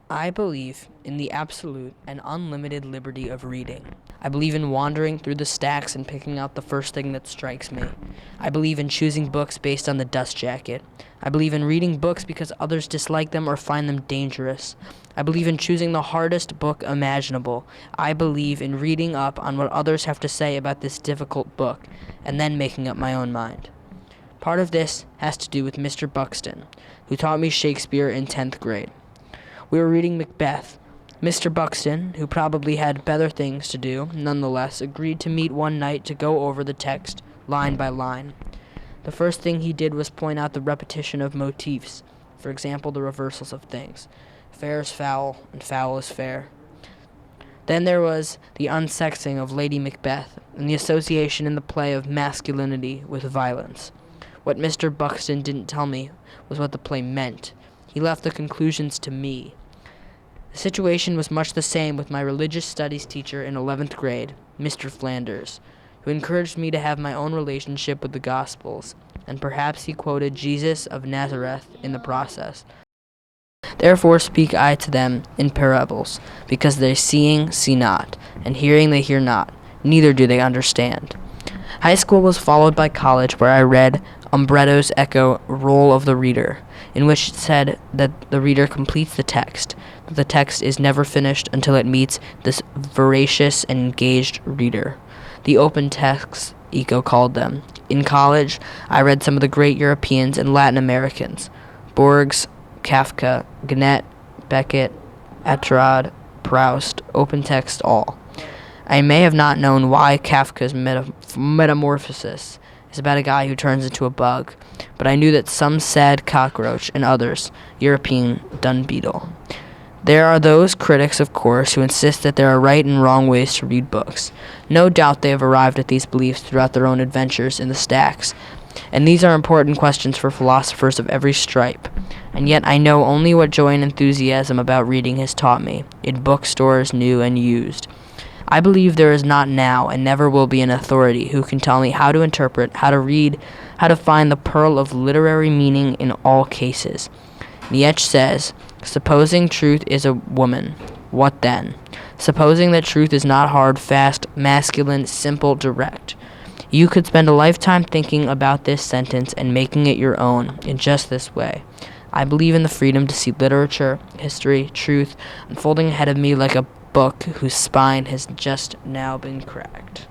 I believe in the absolute and unlimited liberty of reading. I believe in wandering through the stacks and picking out the first thing that strikes me. I believe in choosing books based on the dust jacket. I believe in reading books because others dislike them or find them dangerous. I believe in choosing the hardest book imaginable. I believe in reading up on what others have to say about this difficult book and then making up my own mind. Part of this has to do with Mr. Buxton, who taught me Shakespeare in 10th grade. We were reading Macbeth. Mr. Buxton, who probably had better things to do, nonetheless agreed to meet one night to go over the text, line by line. The first thing he did was point out the repetition of motifs, for example, the reversals of things. Fair is foul, and foul is fair. Then there was the unsexing of Lady Macbeth, and the association in the play of masculinity with violence. What Mr. Buxton didn't tell me was what the play meant. He left the conclusions to me. The situation was much the same with my religious studies teacher in 11th grade, Mr. Flanders, who encouraged me to have my own relationship with the Gospels, and perhaps he quoted Jesus of Nazareth in the process. Therefore speak I to them in parables, because they seeing see not, and hearing they hear not, neither do they understand. High school was followed by college, where I read Umbretto's Echo Role of the Reader, in which it said that the reader completes the text, that the text is never finished until it meets this voracious and engaged reader. The open texts, Eco called them. In college, I read some of the great Europeans and Latin Americans, Borges, Kafka, Genet, Beckett, Etrad, Proust, open text all. I may have not known why Kafka's Metamorphosis is about a guy who turns into a bug, but I knew that some said cockroach and others, European dung beetle. There are those critics, of course, who insist that there are right and wrong ways to read books. No doubt they have arrived at these beliefs throughout their own adventures in the stacks, and these are important questions for philosophers of every stripe. And yet I know only what joy and enthusiasm about reading has taught me, in bookstores new and used. I believe there is not now and never will be an authority who can tell me how to interpret, how to read, how to find the pearl of literary meaning in all cases. Nietzsche says, supposing truth is a woman, what then? Supposing that truth is not hard, fast, masculine, simple, direct. You could spend a lifetime thinking about this sentence and making it your own in just this way. I believe in the freedom to see literature, history, truth unfolding ahead of me like a book whose spine has just now been cracked.